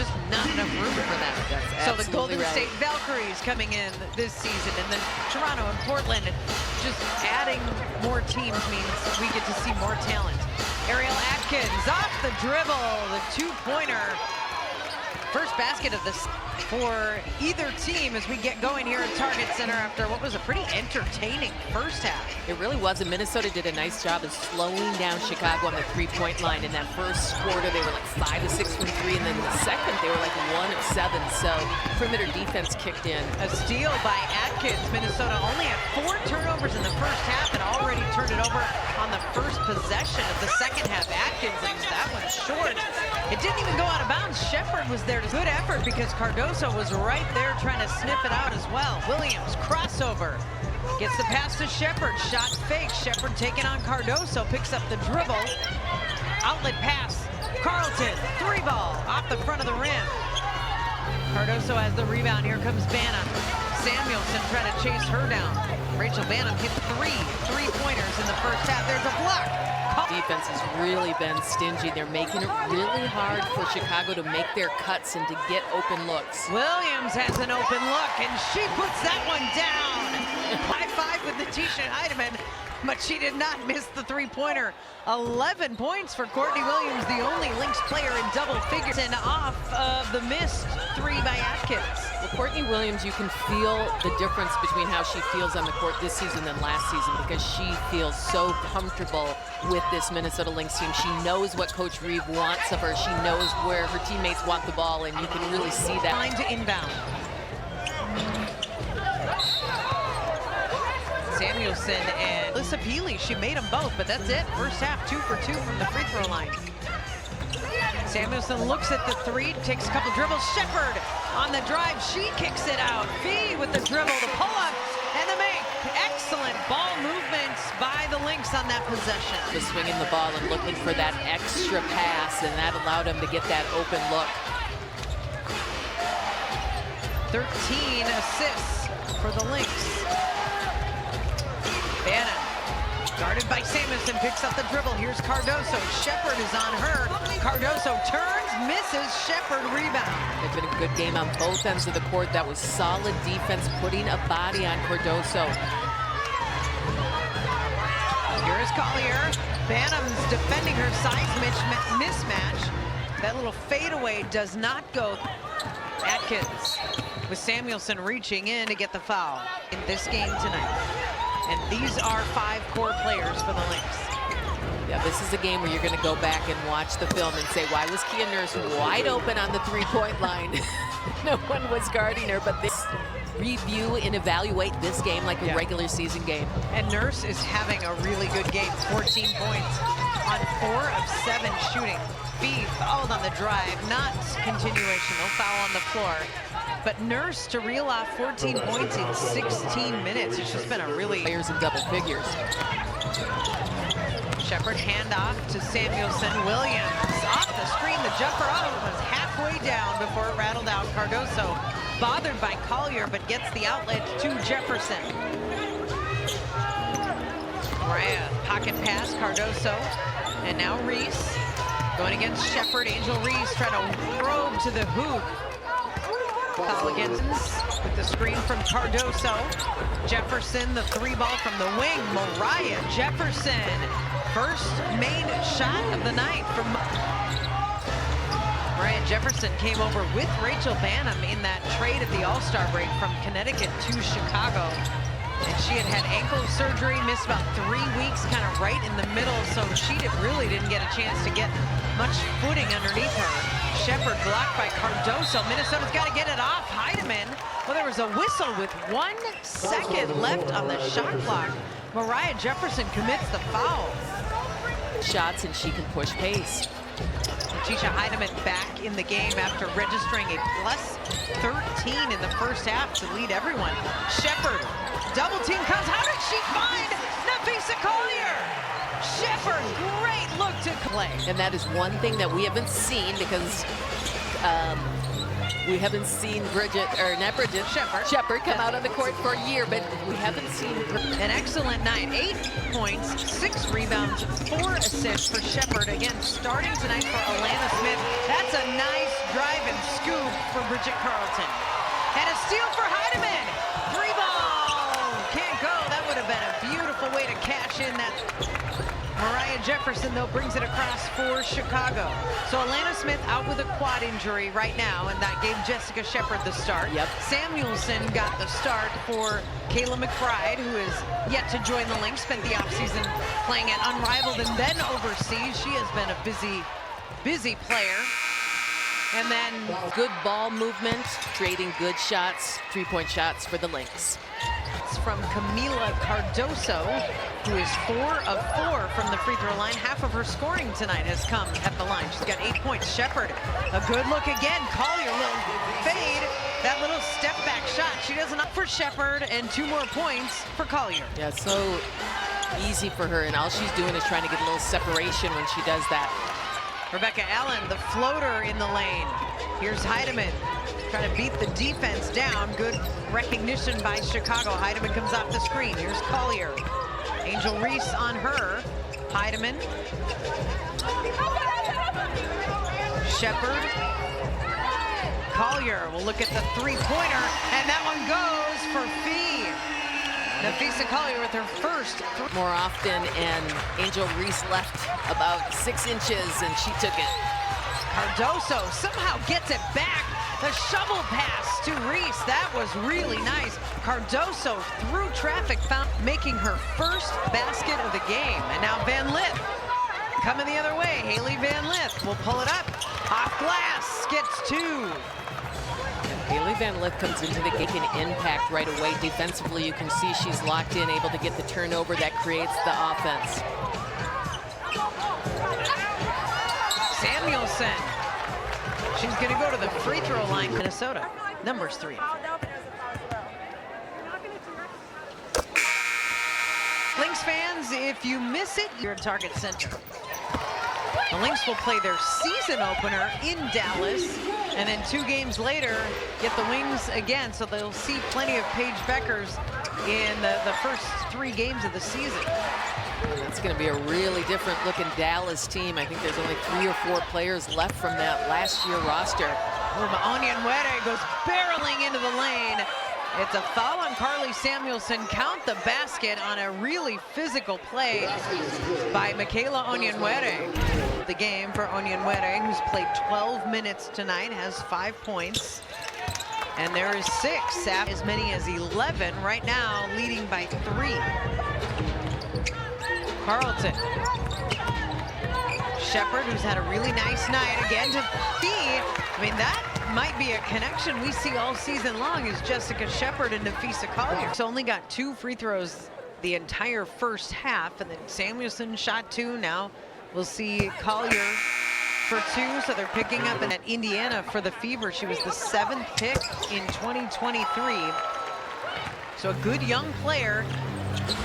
just not enough room for them. So the Golden State Valkyries coming in this season, and then Toronto and Portland, just adding more teams means we get to see more talent. Ariel Atkins off the dribble, the two-pointer. First basket of this for either team as we get going here at Target Center after what was a pretty entertaining first half. It really was, and Minnesota did a nice job of slowing down Chicago on the three-point line. In that first quarter, they were like 5 of 6 from 3, and then the second, they were like 1 of 7. So perimeter defense kicked in. A steal by Atkins. Minnesota only had 4 turnovers in the first half and already turned it over on the first possession of the second half. Atkins leaves that one short. It didn't even go out of bounds. Shepard was there. Good effort because Cardoso was right there trying to sniff it out as well. Williams, crossover. Gets the pass to Shepard. Shot fake. Shepard taking on Cardoso. Picks up the dribble. Outlet pass. Carlton, 3-ball off the front of the rim. Cardoso has the rebound. Here comes Banham. Samuelson trying to chase her down. Rachel Banham hit 3 3-pointers in the first half. There's a block. Defense has really been stingy. They're making it really hard for Chicago to make their cuts and to get open looks. Williams has an open look, and she puts that one down. High five with Natisha Heidemann, but she did not miss the three-pointer. 11 points for Courtney Williams, the only Lynx player in double figures, and off of the missed 3 by Atkins. Well, Courtney Williams, you can feel the difference between how she feels on the court this season than last season, because she feels so comfortable with this Minnesota Lynx team. She knows what Coach Reeve wants of her. She knows where her teammates want the ball, and you can really see that. Line to inbound. Samuelson and Alyssa Peely, she made them both, but that's it. First half, 2 for 2 from the free throw line. Samuelson looks at the 3, takes a couple dribbles. Shepard on the drive, she kicks it out. Fee with the dribble, the pull-up, and the make. Excellent ball movement by the Lynx on that possession. Was swinging the ball and looking for that extra pass, and that allowed him to get that open look. 13 assists for the Lynx. Banham, guarded by Samuelson, picks up the dribble. Here's Cardoso. Shepard is on her. Cardoso turns, misses. Shepard rebound. They've been a good game on both ends of the court. That was solid defense, putting a body on Cardoso. Here is Collier. Banham's defending her size mismatch. That little fadeaway does not go. Atkins with Samuelson reaching in to get the foul in this game tonight. And these are 5 core players for the Lynx. Yeah, this is a game where you're going to go back and watch the film and say, why was Kia Nurse wide open on the three-point line? No one was guarding her, but this review and evaluate this game like a regular season game. And Nurse is having a really good game. 14 points on 4 of 7 shooting. Fee fouled on the drive, not continuation, no foul on the floor. But Nurse to reel off 14 points in 16 minutes. It's just been a really... Players in double figures. Shepard handoff to Samuelson. Williams off the screen. The jumper was halfway down before it rattled out. Cardoso bothered by Collier, but gets the outlet to Jefferson. Mariah, pocket pass, Cardoso. And now Reese going against Shepard. Angel Reese trying to probe to the hoop. Foul against with the screen from Cardoso. Jefferson, the 3-ball from the wing. Mariah Jefferson, first main shot of the night from Mariah Jefferson. Came over with Rachel Banham in that trade at the All-Star break from Connecticut to Chicago. And she had ankle surgery, missed about 3 weeks, kind of right in the middle, so she really didn't get a chance to get much footing underneath her. Shepard blocked by Cardoso. Minnesota's got to get it off. Heidemann. Well, there was a whistle with 1 second left on the shot clock. Mariah Jefferson commits the foul. Shots, and she can push pace. Natisha Heidemann back in the game after registering a plus 13 in the first half to lead everyone. Shepard, double team comes. How did she find Napheesa Collier? Shepard, great look to play. And that is one thing that we haven't seen, because we haven't seen Shepard come out on the court for a year, but we haven't seen an excellent night. 8 points, 6 rebounds, 4 assists for Shepard. Again, starting tonight for Alana Smith. That's a nice drive and scoop for Bridget Carlton. And a steal for Heidemann. 3-ball. Can't go. That would have been a beautiful way to cash in that. Mariah Jefferson, though, brings it across for Chicago. So Alana Smith out with a quad injury right now, and that gave Jessica Shepard the start. Yep. Samuelson got the start for Kayla McBride, who is yet to join the Lynx. Spent the offseason playing at Unrivaled and then overseas. She has been a busy player. And then good ball movement, creating good shots, three-point shots for the Lynx. it's from Camila Cardoso, who is 4 of 4 from the free throw line. Half of her scoring tonight has come at the line. She's got 8 points. Shepard, a good look again. Collier, little fade. That little step back shot. She does enough for Shepard and 2 more points for Collier. Yeah, so easy for her, and all she's doing is trying to get a little separation when she does that. Rebecca Allen, the floater in the lane. Here's Heidemann trying to beat the defense down. Good recognition by Chicago. Heidemann comes off the screen. Here's Collier. Angel Reese on her. Heidemann. Shepard. Collier will look at the three-pointer, and that one goes for Fee. Nafisa Collier with her first more often, and Angel Reese left about 6 inches, and she took it. Cardoso somehow gets it back. The shovel pass to Reese. That was really nice. Cardoso through traffic, making her first basket of the game. And now Van Lith coming the other way. Haley Van Lith will pull it up. Off glass, gets 2. Haley Van Lith comes into the game and impact right away. Defensively, you can see she's locked in, able to get the turnover that creates the offense. Samuelson. She's going to go to the free throw line. Minnesota, numbers 3 and 4. Lynx fans, if you miss it, you're at Target Center. The Lynx will play their season opener in Dallas, and then 2 games later, get the Wings again, so they'll see plenty of Paige Beckers in the first 3 games of the season. It's going to be a really different looking Dallas team. I think there's only 3 or 4 players left from that last year roster. Onyenwere goes barreling into the lane. It's a foul on Carly Samuelson. Count the basket on a really physical play by Michaela Onyenwere. The game for Onyenwere, who's played 12 minutes tonight, has 5 points. And there is 6, as many as 11 right now, leading by 3. Carlton. Shepard, who's had a really nice night again to Fee. I mean, that might be a connection we see all season long, is Jessica Shepard and Nafisa Collier. It's only got 2 free throws the entire first half, and then Samuelson shot 2. Now we'll see Collier for 2, so they're picking up in at Indiana for the Fever. She was the 7th pick in 2023. So a good young player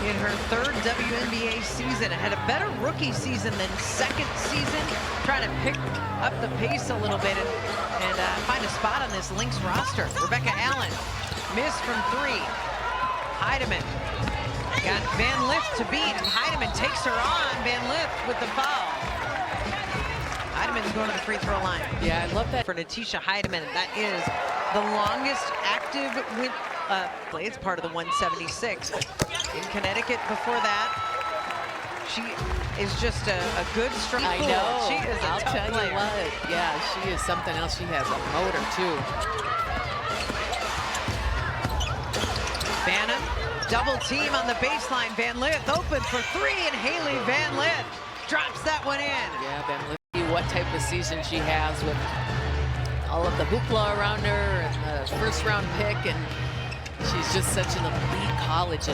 in her 3rd WNBA season. Had a better rookie season than 2nd season. Trying to pick up the pace a little bit and find a spot on this Lynx roster. Rebecca Allen, missed from 3. Heidemann got Van Lith to beat, and Heidemann takes her on. Van Lith with the foul. Heidemann's going to the free throw line. Yeah, I love that. For Natisha Heidemann, that is the longest active play. It's part of the 176. In Connecticut before that, she is just a good strong I know. She is a I'll tough tell player. you what. Yeah, she is something else. She has a motor too. Bannon, double team on the baseline. Van Lith open for 3, and Haley Van Lith drops that one in. Yeah, Van Lith. What type of season she has with all of the hoopla around her and the first-round pick, and she's just such an elite college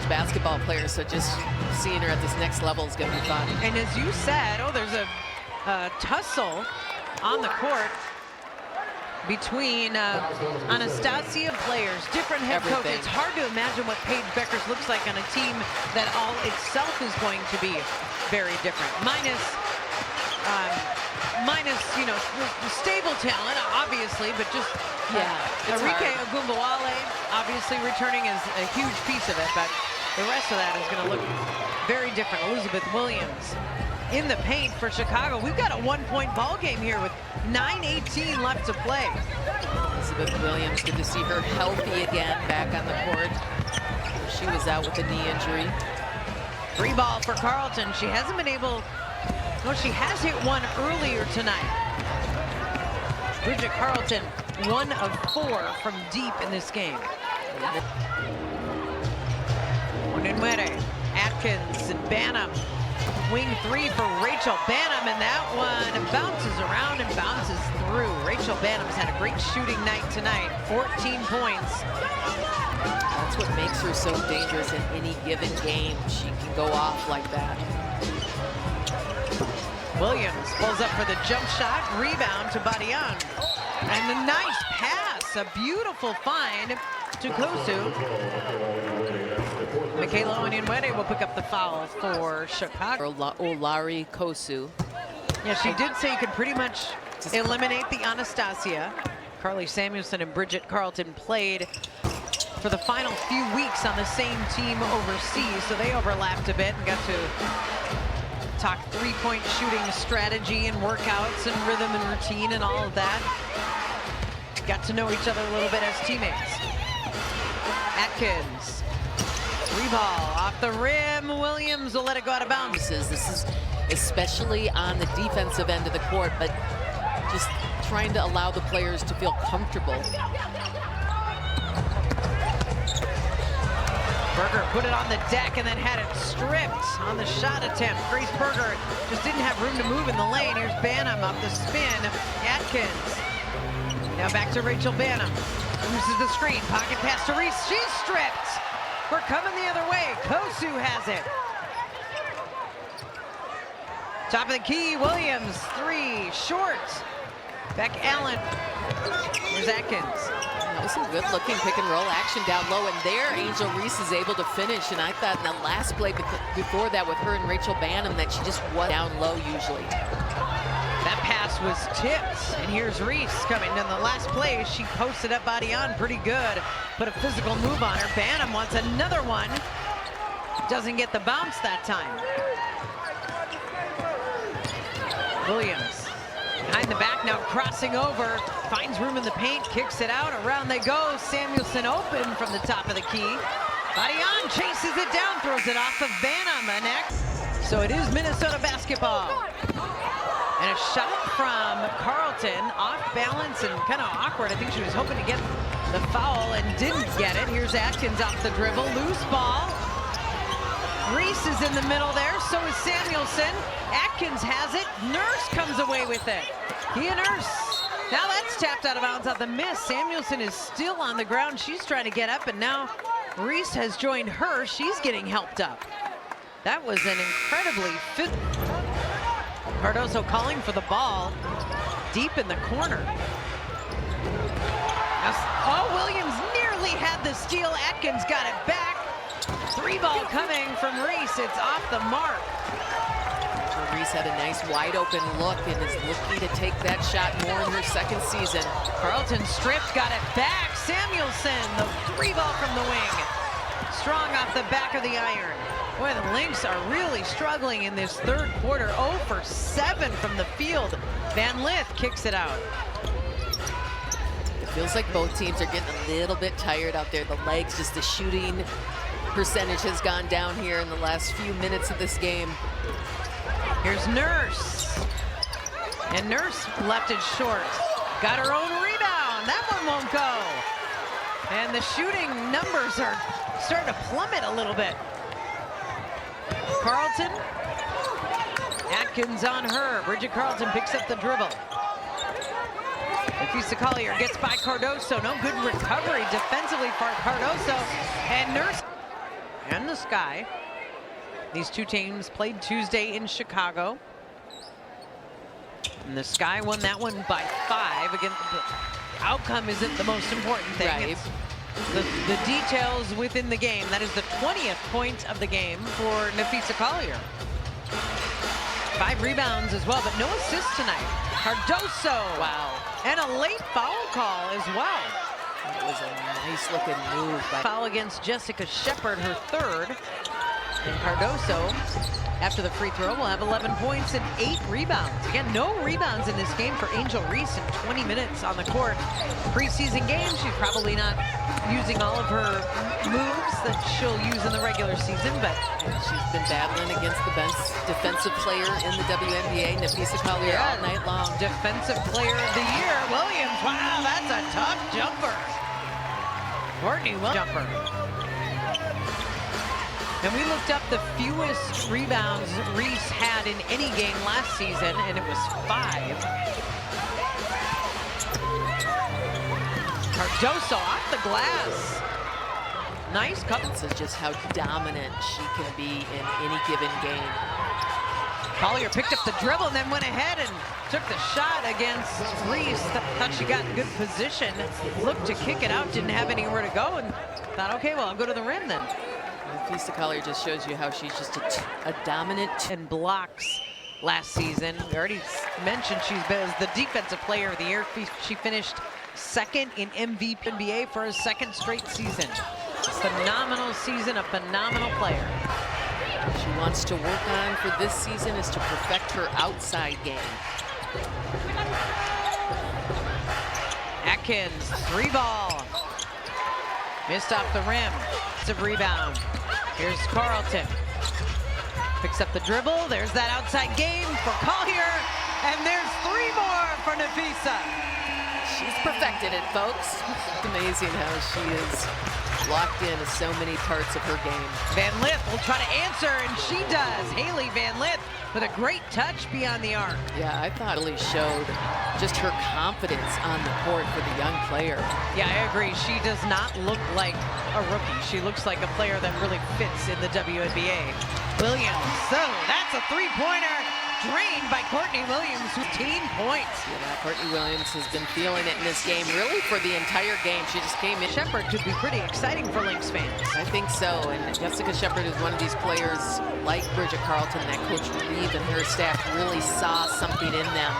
basketball player. So just seeing her at this next level is going to be fun. And as you said, there's a tussle on the court between Anastasia players, different head coaches. It's hard to imagine what Paige Beckers looks like on a team that all itself is going to be very different. Minus, you know, stable talent, obviously, but just Enrique Ogunbowale, obviously returning is a huge piece of it, but the rest of that is going to look very different. Elizabeth Williams in the paint for Chicago. We've got a 1-point ball game here with 9:18 left to play. Elizabeth Williams, good to see her healthy again back on the court. She was out with a knee injury. Free ball for Carleton. She hasn't been able, well, she has hit one earlier tonight. Bridget Carleton, 1 of 4 from deep in this game. Wnbahighlights, Atkins, and Banham. Wing 3 for Rachel Banham, and that one bounces around and bounces through. Rachel Banham's had a great shooting night tonight, 14 points. That's what makes her so dangerous in any given game. She can go off like that. Williams pulls up for the jump shot, rebound to Badian. And a nice pass, a beautiful find to Kosu. Michaela Onyinwede will pick up the foul for Chicago. Olari Kosu. Yeah, she did say you could pretty much eliminate the Anastasia. Carly Samuelson and Bridget Carleton played for the final few weeks on the same team overseas, so they overlapped a bit and got to talk three-point shooting strategy and workouts and rhythm and routine and all of that. Got to know each other a little bit as teammates. Atkins, free ball off the rim. Williams will let it go out of bounds. This is especially on the defensive end of the court, but just trying to allow the players to feel comfortable. Berger put it on the deck and then had it stripped on the shot attempt. Grace Berger just didn't have room to move in the lane. Here's Banham off the spin. Atkins. Now back to Rachel Banham. Loses the screen. Pocket pass to Reese. She's stripped. We're coming the other way. Kosu has it. Top of the key. Williams. 3. Short. Beck Allen. Here's Atkins. That was some good looking pick and roll action down low, and there Angel Reese is able to finish. And I thought in the last play before that with her and Rachel Banham that she just was down low usually. That pass was tipped, and here's Reese coming. In the last play, she posted up body on pretty good. Put a physical move on her. Banham wants another one. Doesn't get the bounce that time. Williams. Behind the back now, crossing over, finds room in the paint, kicks it out, around they go. Samuelson open from the top of the key. Badian chases it down, throws it off of Banham. Next. So it is Minnesota basketball. And a shot from Carleton, off balance and kind of awkward. I think she was hoping to get the foul and didn't get it. Here's Atkins off the dribble, loose ball. Reese is in the middle there, so is Samuelson. Atkins has it, Nurse comes away with it. He and Nurse, now that's tapped out of bounds off the miss. Samuelson is still on the ground, she's trying to get up, and now Reese has joined her, she's getting helped up. That was an incredibly fit. Cardoso calling for the ball, deep in the corner. Oh, Williams nearly had the steal, Atkins got it back. 3 ball coming from Reese, it's off the mark. Reese had a nice wide open look and is looking to take that shot more in her second season. Carleton stripped, got it back. Samuelson, the 3 ball from the wing. Strong off the back of the iron. Boy, the Lynx are really struggling in this third quarter. 0 for 7 from the field. Van Lith kicks it out. It feels like both teams are getting a little bit tired out there. The legs, just the shooting percentage has gone down here in the last few minutes of this game. Here's Nurse. And Nurse left it short. Got her own rebound. That one won't go. And the shooting numbers are starting to plummet a little bit. Carleton. Atkins on her. Bridget Carleton picks up the dribble. Nafisa Collier gets by Cardoso. No good recovery defensively for Cardoso. And Nurse and the Sky. These two teams played Tuesday in Chicago. And the Sky won that one by 5. Again, the outcome isn't the most important thing. Right. It's the details within the game. That is the 20th point of the game for Nafisa Collier. 5 rebounds as well, but no assists tonight. Cardoso. Wow. And a late foul call as well. It was a nice looking move. Foul against Jessica Shepard, her 3rd. And Cardoso, after the free throw, will have 11 points and 8 rebounds. Again, no rebounds in this game for Angel Reese in 20 minutes on the court. Preseason game, she's probably not using all of her moves that she'll use in the regular season, but she's been battling against the best defensive player in the WNBA, Napheesa Collier, all night long. Defensive player of the year, Williams. Wow, that's a tough jumper. Courtney Williams jumper. And we looked up the fewest rebounds Reese had in any game last season, and it was 5. Cardoso off the glass. Nice couple. This is just how dominant she can be in any given game. Collier picked up the dribble and then went ahead and took the shot against Reese. Thought she got in good position. Looked to kick it out, didn't have anywhere to go, and thought, okay, well, I'll go to the rim then. Napheesa Collier just shows you how she's just a dominant. 10 blocks last season. We already mentioned she's been as the defensive player of the year. She finished 2nd in WNBA for a 2nd straight season. Phenomenal season, a phenomenal player. What she wants to work on for this season is to perfect her outside game. Atkins, 3-ball. Missed off the rim. It's a rebound. Here's Carlton. Picks up the dribble. There's that outside game for Collier. And there's 3 more for Napheesa. She's perfected it, folks. It's amazing how she is locked into so many parts of her game. Van Lith will try to answer, and she does. Haley Van Lith with a great touch beyond the arc. Yeah, I thought Haley showed just her confidence on the court for the young player. Yeah, I agree. She does not look like a rookie. She looks like a player that really fits in the WNBA. Williams, so that's a 3-pointer. Drained by Courtney Williams, 15 points. Yeah, Courtney Williams has been feeling it in this game, really for the entire game. She just came in. Shepherd could be pretty exciting for Lynx fans. I think so, and Jessica Shepherd is one of these players like Bridget Carlton that Coach Reeve and her staff really saw something in them.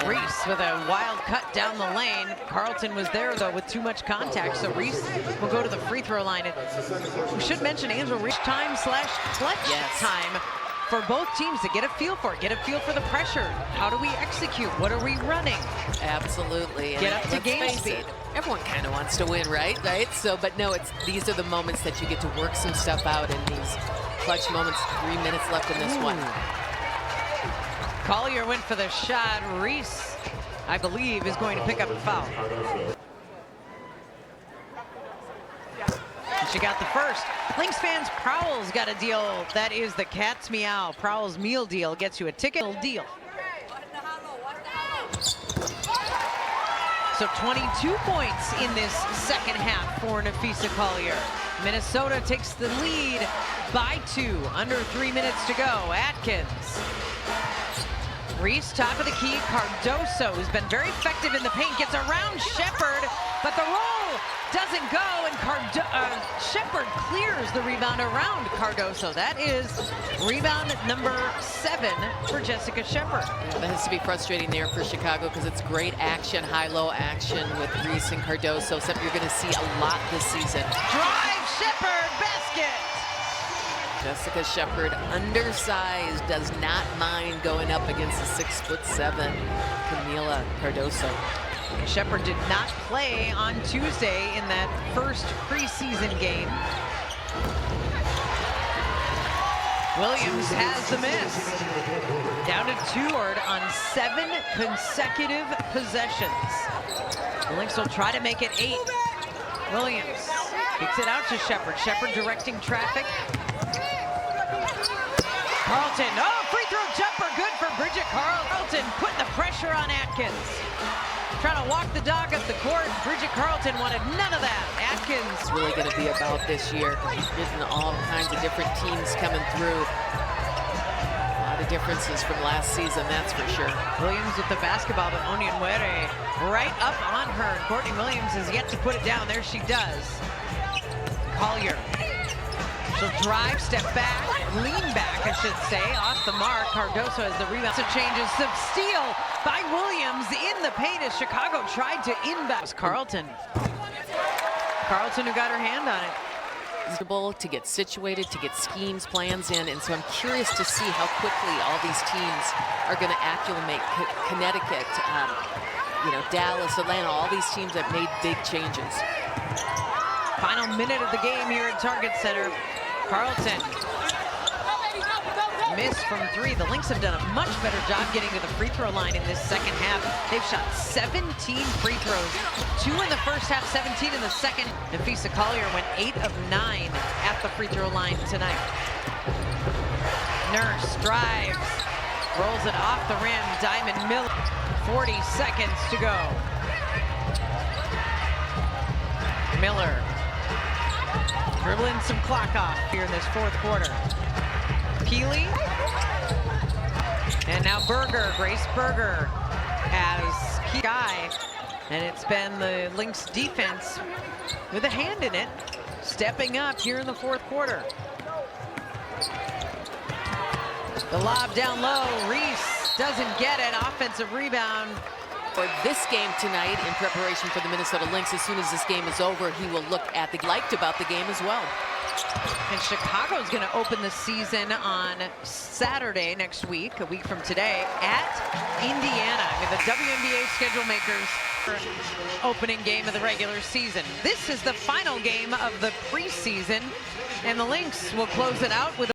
Reese with a wild cut down the lane. Carlton was there, though, with too much contact, so Reese will go to the free throw line. And we should mention Angel Reese time / clutch time for both teams to get a feel for it, get a feel for the pressure. How do we execute? What are we running? Absolutely. Get up to game speed. Everyone kind of wants to win, right? So, but no, these are the moments that you get to work some stuff out in these clutch moments. 3 minutes left in this one. Collier went for the shot. Reese, I believe, is going to pick up the foul. She got the first. Lynx fans, Prowl's got a deal. That is the Cat's Meow. Prowl's meal deal gets you a ticket deal. So 22 points in this second half for Napheesa Collier. Minnesota takes the lead by 2. Under 3 minutes to go. Atkins. Reese, top of the key. Cardoso has been very effective in the paint. Gets around Shepherd, but the roll doesn't go, and Shepherd clears the rebound around Cardoso. That is rebound number 7 for Jessica Shepherd. Yeah, that has to be frustrating there for Chicago because it's great action, high-low action with Reese and Cardoso, something you're going to see a lot this season. Drive, Shepherd, basket! Jessica Shepherd, undersized, does not mind going up against the 6'7" Camila Cardoso. Shepherd did not play on Tuesday in that first preseason game. Williams has the miss. Down to 2 on 7 consecutive possessions. The Lynx will try to make it 8. Williams kicks it out to Shepherd. Shepherd directing traffic. Carlton, free throw jumper, good for Bridget Carlton, putting the pressure on Atkins. Trying to walk the dog up the court. Bridget Carlton wanted none of that. Atkins. It's really going to be about this year because he's getting all kinds of different teams coming through. A lot of differences from last season, that's for sure. Williams with the basketball, but Onyenwere right up on her. Courtney Williams has yet to put it down. There she does. Collier. She'll drive, step back, lean back, I should say, off the mark. Cardoso has the rebound. So changes. Some steal by Williams in the paint as Chicago tried to inbound. Carlton. Carlton who got her hand on it. to get situated, to get schemes, plans in, and so I'm curious to see how quickly all these teams are going to acclimate. Connecticut, Dallas, Atlanta, all these teams that made big changes. Final minute of the game here at Target Center. Carlton. Miss from three. The Lynx have done a much better job getting to the free throw line in this second half. They've shot 17 free throws. 2 in the first half, 17 in the second. Nafisa Collier went 8 of 9 at the free throw line tonight. Nurse drives, rolls it off the rim. Diamond Miller, 40 seconds to go. Miller dribbling some clock off here in this fourth quarter. Keeley, and now Berger, Grace Berger has key guy, and it's been the Lynx defense with a hand in it, stepping up here in the fourth quarter. The lob down low, Reese doesn't get it, offensive rebound. For this game tonight, in preparation for the Minnesota Lynx, as soon as this game is over, he will look at the liked about the game as well. And Chicago's going to open the season on Saturday next week, a week from today, at Indiana. I mean, the WNBA schedule makers opening game of the regular season. This is the final game of the preseason, and the Lynx will close it out with